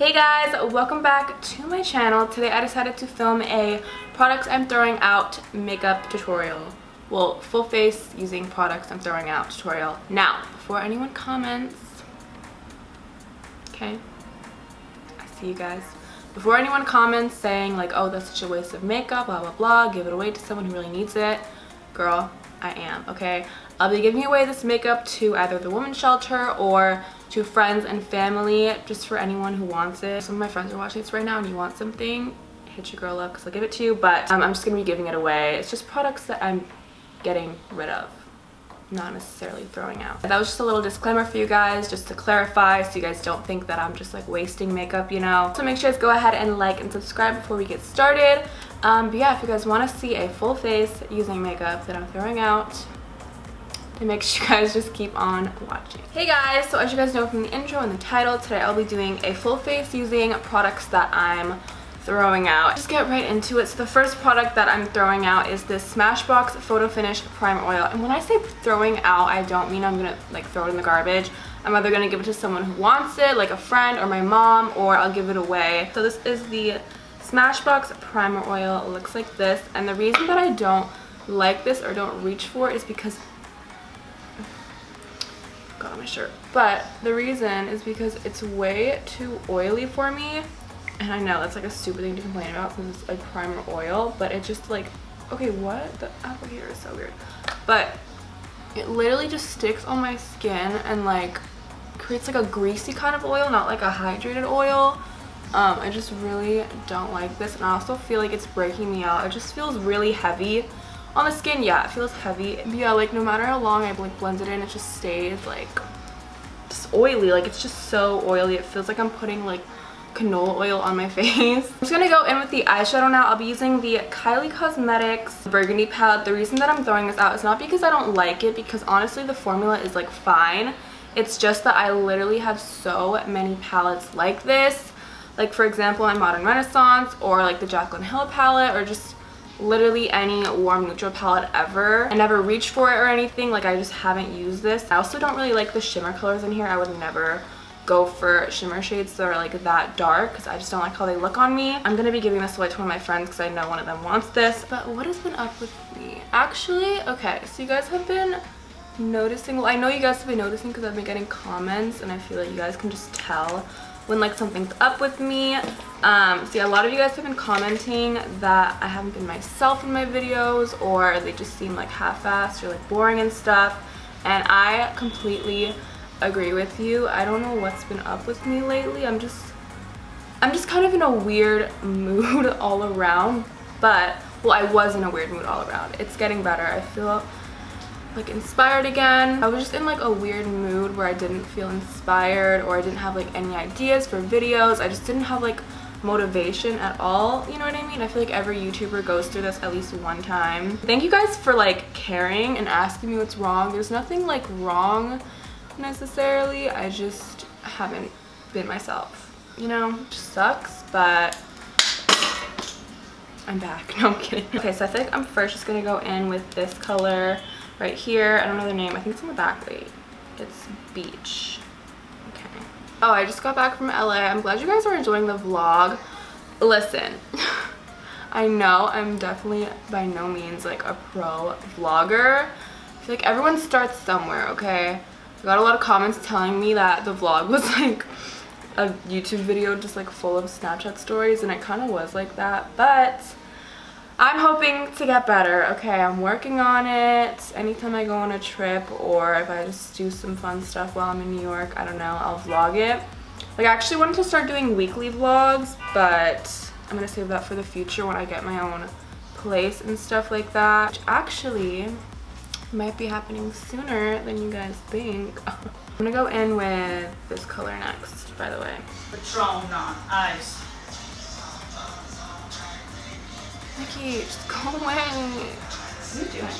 Hey guys, welcome back to my channel. Today I decided to film a products I'm throwing out makeup tutorial. Well, full face using products I'm throwing out tutorial. Now, before anyone comments, okay, I see you guys. Before anyone comments saying like, oh, that's such a waste of makeup, blah, blah, blah, give it away to someone who really needs it. Girl, I am, okay? I'll be giving away this makeup to either the women's shelter or to friends and family, just for anyone who wants it. Some of my friends are watching this right now and you want something, hit your girl up because I'll give it to you, but I'm just going to be giving it away. It's just products that I'm getting rid of, not necessarily throwing out. That was just a little disclaimer for you guys, just to clarify so you guys don't think that I'm just like wasting makeup, you know. So make sure to go ahead and like and subscribe before we get started. But yeah, if you guys want to see a full face using makeup that I'm throwing out, then make sure you guys just keep on watching. Hey guys, so as you guys know from the intro and the title, today I'll be doing a full face using products that I'm throwing out. Just get right into it. So the first product that I'm throwing out is this Smashbox Photo Finish Primer Oil. And when I say throwing out, I don't mean I'm gonna like throw it in the garbage. I'm either gonna give it to someone who wants it, like a friend or my mom, or I'll give it away. So this is the Smashbox Primer Oil. It looks like this, and the reason that I don't like this or don't reach for it is because got on my shirt, but the reason is because it's way too oily for me. And I know that's like a stupid thing to complain about since it's a primer oil, but it just like, okay, what? The applicator is so weird. But it literally just sticks on my skin and like creates like a greasy kind of oil, not like a hydrated oil. I just really don't like this, and I also feel like it's breaking me out. It just feels really heavy on the skin. Yeah, it feels heavy. But yeah, like no matter how long I like blend it in, it just stays like just oily. Like it's just so oily. It feels like I'm putting like canola oil on my face. I'm just gonna go in with the eyeshadow now. I'll be using the Kylie Cosmetics Burgundy palette. The reason that I'm throwing this out is not because I don't like it, because honestly the formula is like fine. It's just that I literally have so many palettes like this. Like for example, my Modern Renaissance, or like the Jaclyn Hill palette, or just literally any warm neutral palette ever. I never reached for it or anything. Like I just haven't used this. I also don't really like the shimmer colors in here. I would never go for shimmer shades that are like that dark because I just don't like how they look on me. I'm gonna be giving this away to one of my friends because I know one of them wants this. But what has been up with me? Actually, okay, so you guys have been noticing, well I know you guys have been noticing because I've been getting comments, and I feel like you guys can just tell when like something's up with me. So yeah, a lot of you guys have been commenting that I haven't been myself in my videos, or they just seem like half-assed or like boring and stuff, and I completely agree with you. I don't know what's been up with me lately. I'm just kind of in a weird mood all around. But well, I was in a weird mood all around. It's getting better. I feel like inspired again. I was just in like a weird mood where I didn't feel inspired, or I didn't have like any ideas for videos. I just didn't have like motivation at all, you know what I mean? I feel like every YouTuber goes through this at least one time. Thank you guys for like caring and asking me what's wrong. There's nothing like wrong necessarily. I just haven't been myself, you know? It sucks, but I'm back. No, I'm kidding. Okay, so I think I'm first just gonna go in with this color right here. I don't know the name. I think it's on the back. Wait, it's Beach. Okay. Oh, I just got back from LA. I'm glad you guys are enjoying the vlog. Listen, I know I'm definitely by no means like a pro vlogger. I feel like everyone starts somewhere, okay? I got a lot of comments telling me that the vlog was like a YouTube video just like full of Snapchat stories, and it kind of was like that, but I'm hoping to get better, okay? I'm working on it. Anytime I go on a trip, or if I just do some fun stuff while I'm in New York, I don't know, I'll vlog it. Like I actually wanted to start doing weekly vlogs, but I'm gonna save that for the future when I get my own place and stuff like that, which actually might be happening sooner than you guys think. I'm gonna go in with this color next, by the way. Patron on ice. Nikki, just go away. What are you doing?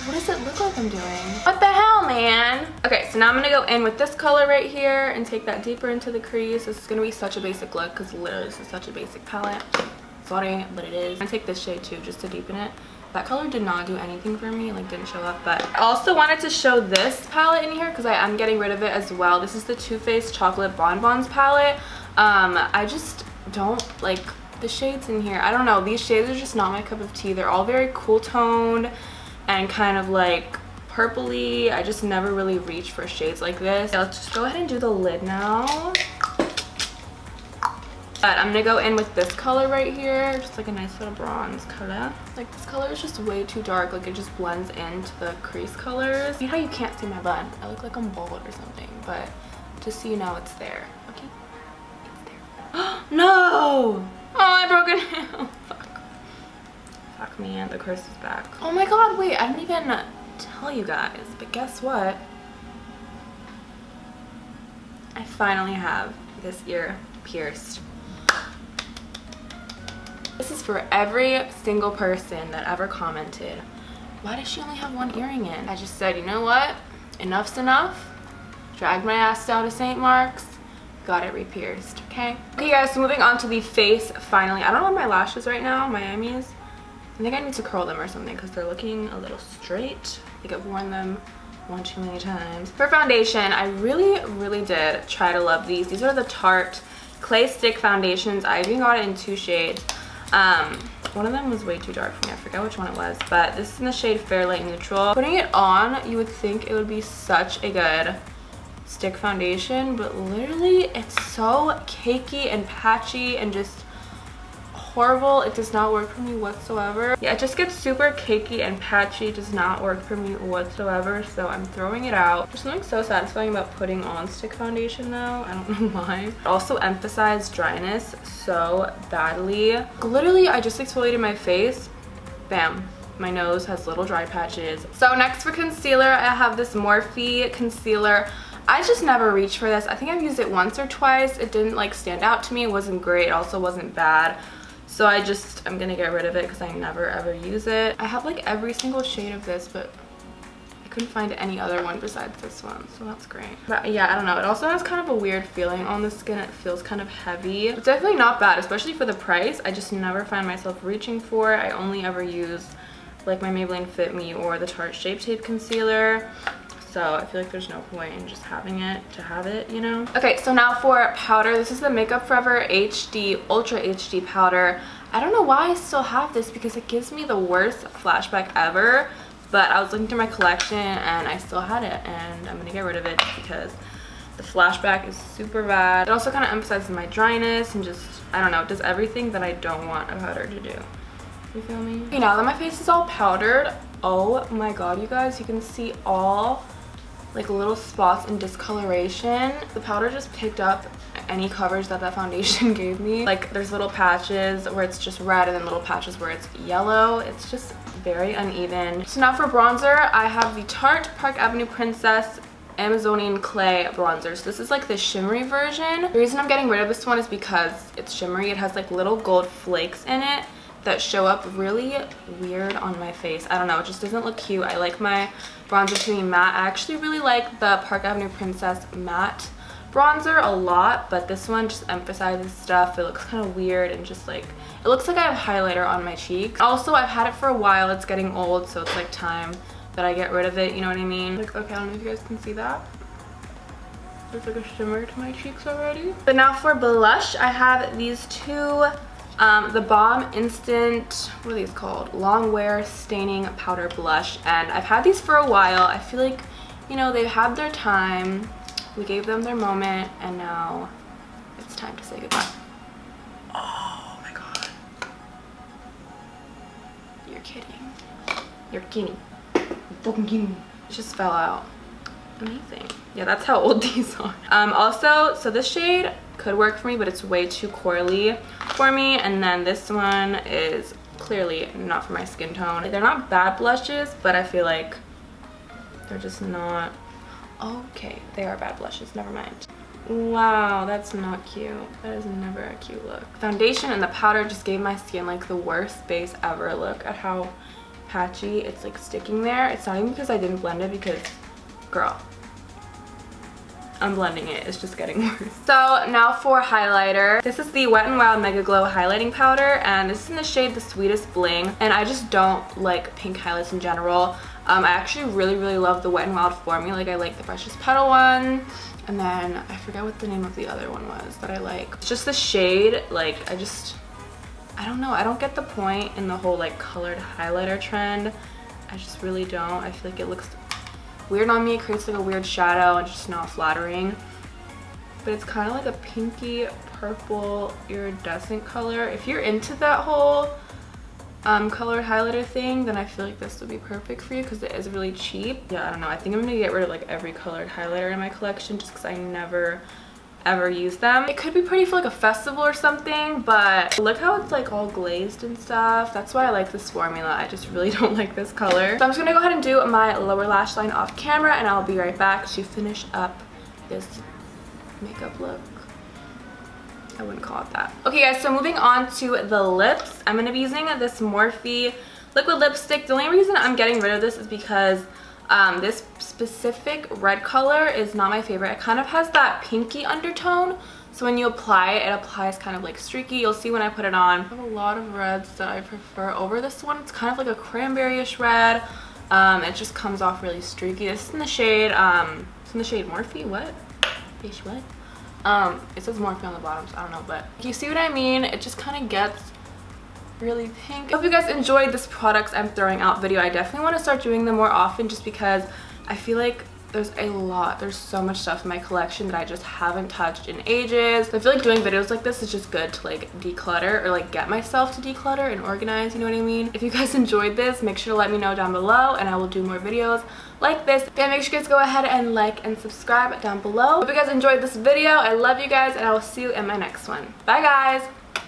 What does it look like I'm doing? What the hell, man? Okay, so now I'm gonna go in with this color right here and take that deeper into the crease. This is gonna be such a basic look because literally this is such a basic palette. Sorry, but it is. I'm gonna take this shade too just to deepen it. That color did not do anything for me, like didn't show up. But I also wanted to show this palette in here because I am getting rid of it as well. This is the Too Faced Chocolate Bonbons palette. I just don't like the shades in here. I don't know, these shades are just not my cup of tea. They're all very cool toned and kind of like purpley. I just never really reach for shades like this. Yeah, let's just go ahead and do the lid now. But I'm gonna go in with this color right here, just like a nice little bronze color. Like this color is just way too dark, like it just blends into the crease colors. See how you can't see my bun? I look like I'm bald or something, but just so you know it's there, okay? It's there. No! Oh, I broke a nail. Fuck me, and the curse is back. Oh my god, wait, I didn't even tell you guys, but guess what? I finally have this ear pierced. This is for every single person that ever commented, why does she only have one earring in? I just said, you know what? Enough's enough. Dragged my ass down to St. Mark's. Got it re-pierced, okay? Okay guys, so moving on to the face finally. I don't know my lashes right now, Miami's. I think I need to curl them or something because they're looking a little straight. I think I've worn them one too many times. For foundation, I really did try to love these. These are the Tarte Clay Stick Foundations. I even got it in 2 shades. One of them was way too dark for me. I forget which one it was, but this is in the shade Fair Light Neutral. Putting it on, you would think it would be such a good stick foundation, but literally it's so cakey and patchy and just horrible. It does not work for me whatsoever. Yeah, it just gets super cakey and patchy. It does not work for me whatsoever, so I'm throwing it out. There's something so satisfying about putting on stick foundation though. I don't know why. It also emphasized dryness so badly. Literally, I just exfoliated my face. Bam. My nose has little dry patches. So next for concealer, I have this Morphe concealer. I just never reach for this. I think I've used it once or twice. It didn't like stand out to me. It wasn't great. It also wasn't bad. So I'm gonna get rid of it because I never ever use it. I have like every single shade of this, but I couldn't find any other one besides this one, so that's great. But yeah, I don't know. It also has kind of a weird feeling on the skin. It feels kind of heavy. It's definitely not bad, especially for the price. I just never find myself reaching for it. I only ever use like my Maybelline Fit Me or the Tarte Shape Tape Concealer. So I feel like there's no point in just having it to have it, you know? Okay, so now for powder. This is the Makeup Forever HD Ultra HD powder. I don't know why I still have this because it gives me the worst flashback ever, but I was looking through my collection and I still had it, and I'm gonna get rid of it because the flashback is super bad. It also kind of emphasizes my dryness and just, I don't know, it does everything that I don't want a powder to do. You feel me? Okay, now that my face is all powdered, oh my god, you guys, you can see all like little spots and discoloration. The powder just picked up any coverage that foundation gave me. Like there's little patches where it's just red and then little patches where it's yellow. It's just very uneven. So now for bronzer, I have the Tarte Park Avenue Princess Amazonian Clay bronzer. So this is like the shimmery version. The reason I'm getting rid of this one is because it's shimmery. It has like little gold flakes in it that show up really weird on my face. I don't know, it just doesn't look cute. I like my bronzer to be matte. I actually really like the Park Avenue Princess matte bronzer a lot, but this one just emphasizes stuff. It looks kind of weird and just like, it looks like I have highlighter on my cheeks. Also, I've had it for a while. It's getting old, so it's like time that I get rid of it, you know what I mean? Like, okay, I don't know if you guys can see that. There's like a shimmer to my cheeks already. But now for blush, I have these two the Balm Instant, what are these called? Long Wear Staining Powder Blush, and I've had these for a while. I feel like, you know, they've had their time. We gave them their moment, and now it's time to say goodbye. Oh my god. You're kidding. You're kidding. You're fucking kidding. It just fell out. Amazing. Yeah, that's how old these are. Also, so this shade could work for me, but it's way too corally for me, and then this one is clearly not for my skin tone. They're not bad blushes, but I feel like they're just not okay. They are bad blushes, never mind. Wow, that's not cute. That is never a cute look. Foundation and the powder just gave my skin like the worst base ever. Look at how patchy it's like sticking there. It's not even because I didn't blend it, because girl, I'm blending it. It's just getting worse. So now for highlighter. This is the Wet n Wild Mega Glow highlighting powder, and this is in the shade The Sweetest Bling. And I just don't like pink highlights in general. I actually really love the Wet n Wild formula. Like I like the Precious Petal one. And then I forget what the name of the other one was that I like. It's just the shade, like I don't know. I don't get the point in the whole like colored highlighter trend. I just really don't. I feel like it looks weird on me. It creates like a weird shadow and just not flattering. But it's kind of like a pinky purple iridescent color. If you're into that whole colored highlighter thing, then I feel like this would be perfect for you because it is really cheap. Yeah, I don't know. I think I'm gonna get rid of like every colored highlighter in my collection just because I never ever use them. It could be pretty for like a festival or something, but look how it's like all glazed and stuff. That's why I like this formula. I just really don't like this color. So I'm just gonna go ahead and do my lower lash line off camera, and I'll be right back to finish up this makeup look. I wouldn't call it that. Okay guys, so moving on to the lips. I'm going to be using this Morphe liquid lipstick. The only reason I'm getting rid of this is because this specific red color is not my favorite. It kind of has that pinky undertone. So when you apply it, it applies kind of like streaky. You'll see when I put it on. I have a lot of reds that I prefer over this one. It's kind of like a cranberry-ish red. It just comes off really streaky. This is in the shade, Morphe? What? Bitch, what? It says Morphe on the bottom, so I don't know, but you see what I mean? It just kind of gets really pink. I hope you guys enjoyed this products I'm throwing out video. I definitely want to start doing them more often just because I feel like there's so much stuff in my collection that I just haven't touched in ages. I feel like doing videos like this is just good to like declutter or like get myself to declutter and organize, you know what I mean? If you guys enjoyed this, make sure to let me know down below and I will do more videos like this. Yeah, make sure you guys go ahead and like and subscribe down below. Hope you guys enjoyed this video. I love you guys and I will see you in my next one. Bye guys!